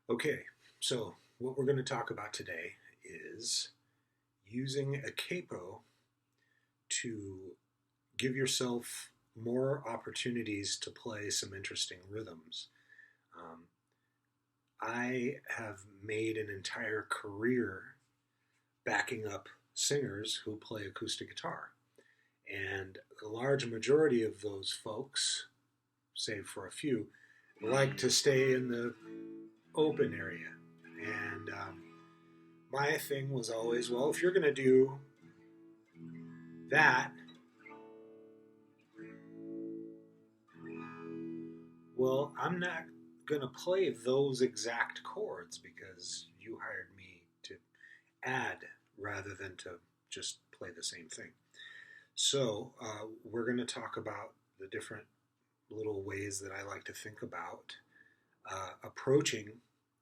Okay, so what we're going to talk about today is using a capo to give yourself more opportunities to play some interesting rhythms. Um, I have made an entire career backing up singers who play acoustic guitar, and a large majority of those folks, save for a few, like to stay in the open area. And my thing was always, well, if you're going to do that, well, I'm not going to play those exact chords because you hired me to add rather than to just play the same thing. So, we're going to talk about the different little ways that I like to think about approaching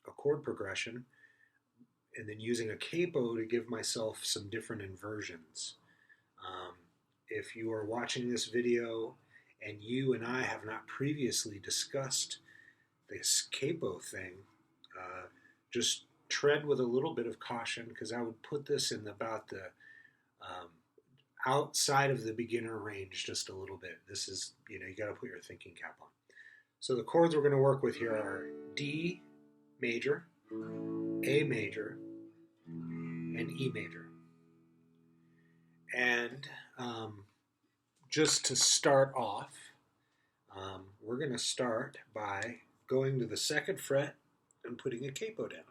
a chord progression and then using a capo to give myself some different inversions. If you are watching this video and you and I have not previously discussed this capo thing, just tread with a little bit of caution because I would put this in about the um, outside of the beginner range just a little bit. This is, you got to put your thinking cap on. So the chords we're going to work with here are D major, A major, and E major. And just to start off, we're going to start by going to the second fret and putting a capo down.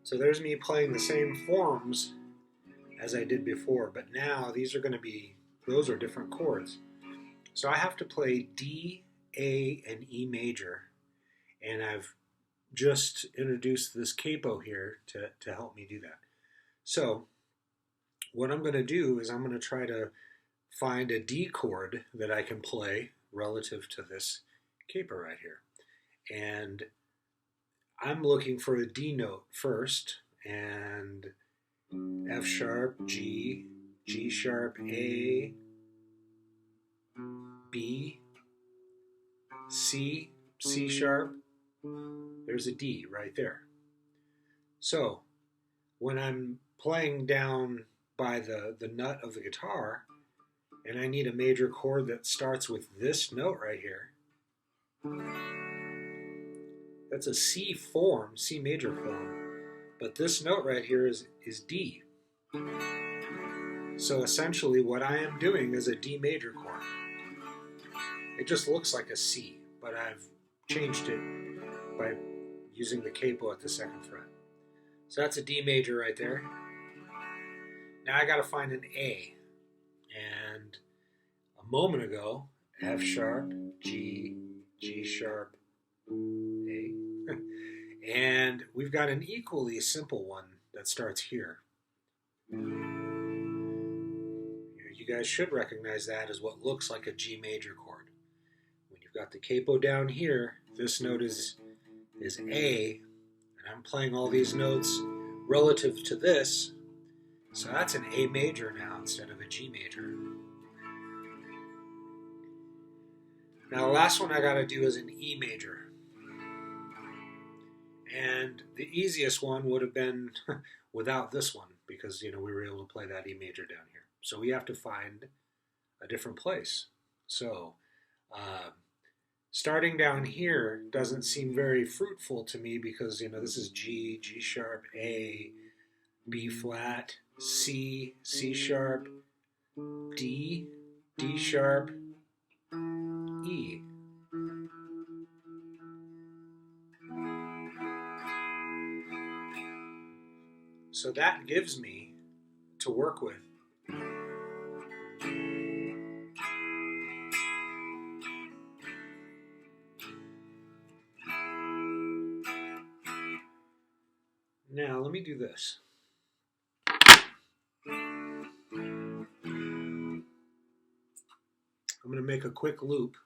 So there's me playing the same forms as I did before, but now these are going to be, those are different chords. So I have to play D, A, and E major, and I've just introduced this capo here to help me do that. So what I'm going to do is I'm going to try to find a D chord that I can play relative to this capo right here. And I'm looking for a D note first, and F sharp, G, G sharp, A, B, C, C sharp. There's a D right there. So when I'm playing down by the nut of the guitar and I need a major chord that starts with this note right here, that's a C form, C major form, but this note right here is D. So essentially what I am doing is a D major chord. It just looks like a C, but I've changed it by using the capo at the second fret. So that's a D major right there. Now I got to find an A. And a moment ago, F sharp, G, G sharp, A. And we've got an equally simple one that starts here. You guys should recognize that as what looks like a G major chord. When you've got the capo down here, this note is A, and I'm playing all these notes relative to this, so that's an A major now instead of a G major. Now the last one I got to do is an E major. And the easiest one would have been without this one because, we were able to play that E major down here. So we have to find a different place. So starting down here doesn't seem very fruitful to me because, this is G, G sharp, A, B flat, C, C sharp, D, D sharp, E. So that gives me to work with now. Let me do this. I'm going to make a quick loop.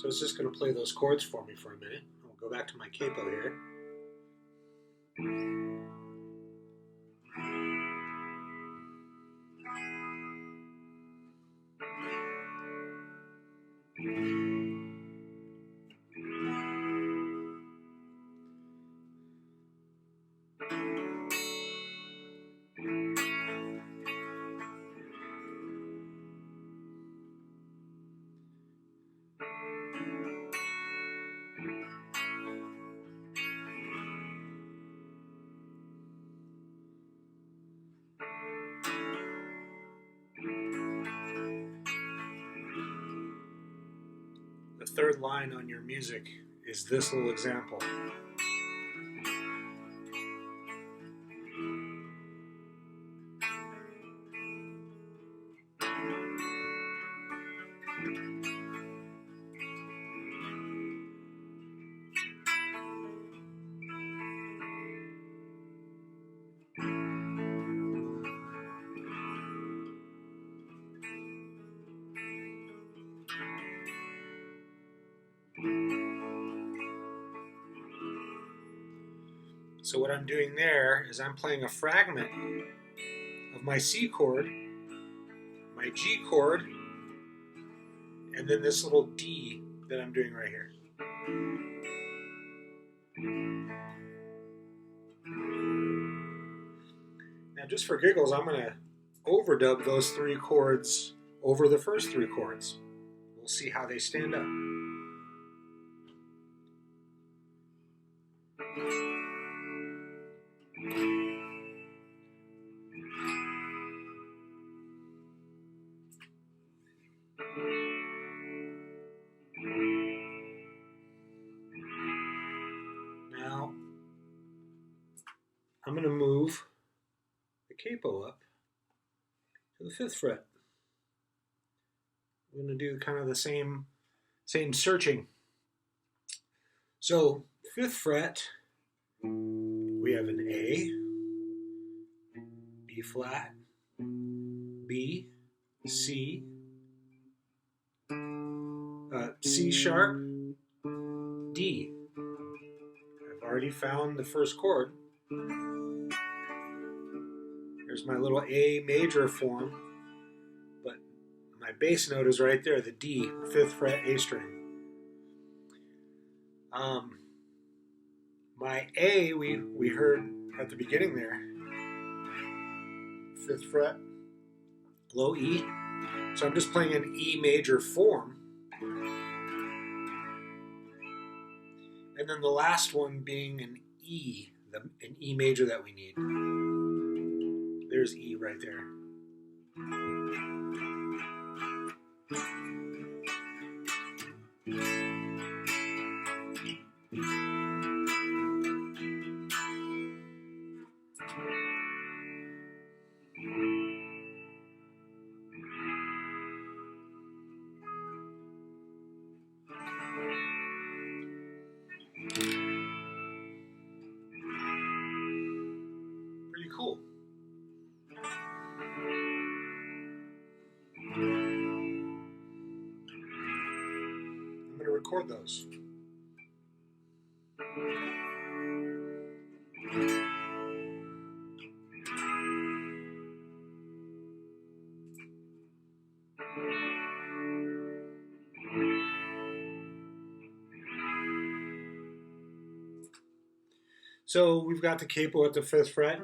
So it's just going to play those chords for me for a minute. I'll go back to my capo here. The third line on your music is this little example. So what I'm doing there is I'm playing a fragment of my C chord, my G chord, and then this little D that I'm doing right here. Now just for giggles, I'm going to overdub those 3 chords over the first 3 chords. We'll see how they stand up. Now, I'm going to move the capo up to the 5th fret. I'm going to do kind of the same searching. So, 5th fret, we have an A, B flat, B, C, C sharp, D. I've already found the first chord. There's my little A major form, but my bass note is right there, the D, 5th fret A string. My A, we heard at the beginning there, 5th fret, low E. So I'm just playing an E major form. And then the last one being an E, an E major that we need. There's E right there. Pretty cool. I'm going to record those. So we've got the capo at the 5th fret.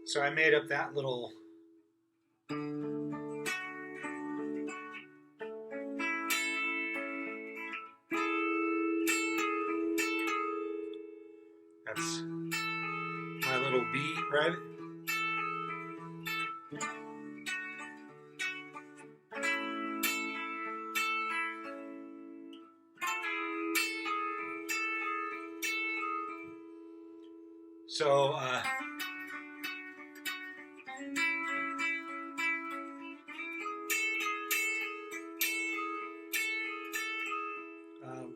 So I made up that little that's my little B, right? So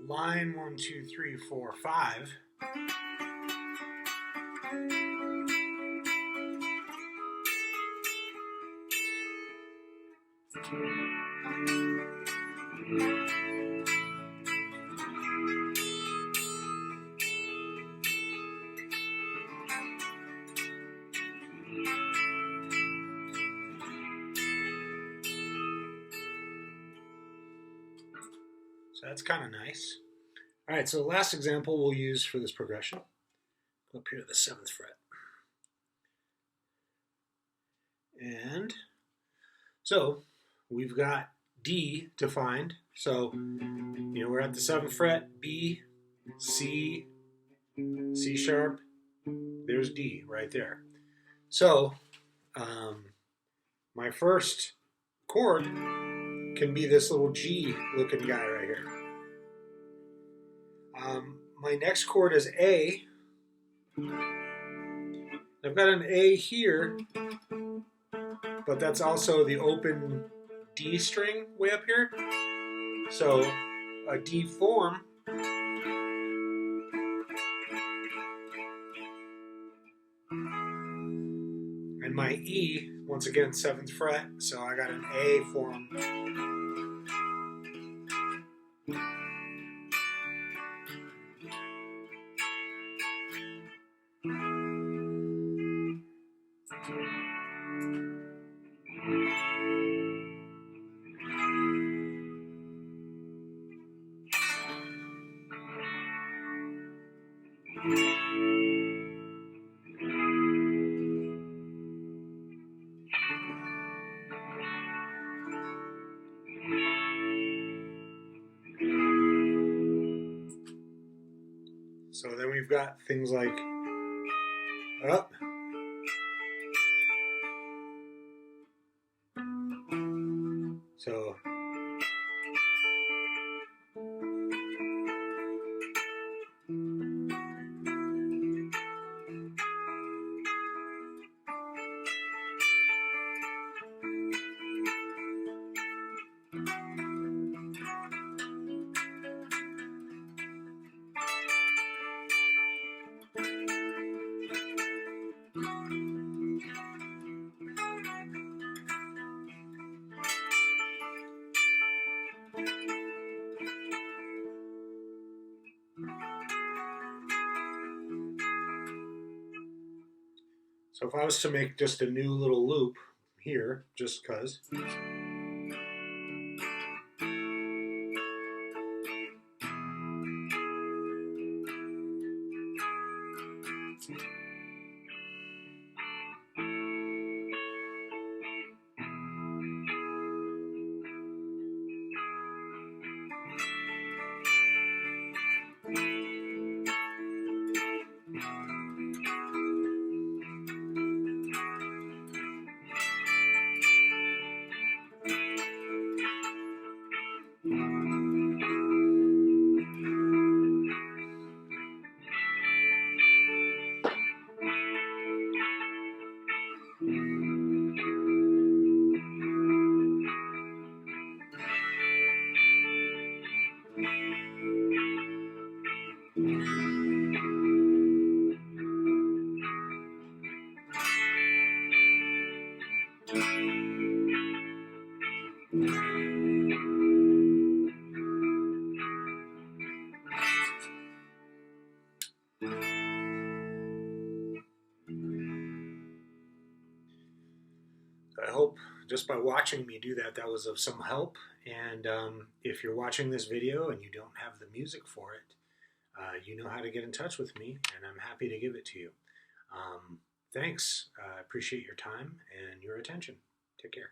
line 1, 2, 3, 4, 5. So that's kind of nice. All right, so the last example we'll use for this progression. Go up here to the 7th fret. And so we've got D defined. So, we're at the 7th fret, B, C, C sharp, there's D right there. So, my first chord can be this little G looking guy right here. My next chord is A. I've got an A here, but that's also the open D string way up here. So a D form and my E, once again 7th fret, so I got an A form. So then we've got things like up, so if I was to make just a new little loop here, just because. I hope just by watching me do that, that was of some help. And if you're watching this video and you don't have the music for it, you know how to get in touch with me, and I'm happy to give it to you. Thanks. I appreciate your time and your attention. Take care.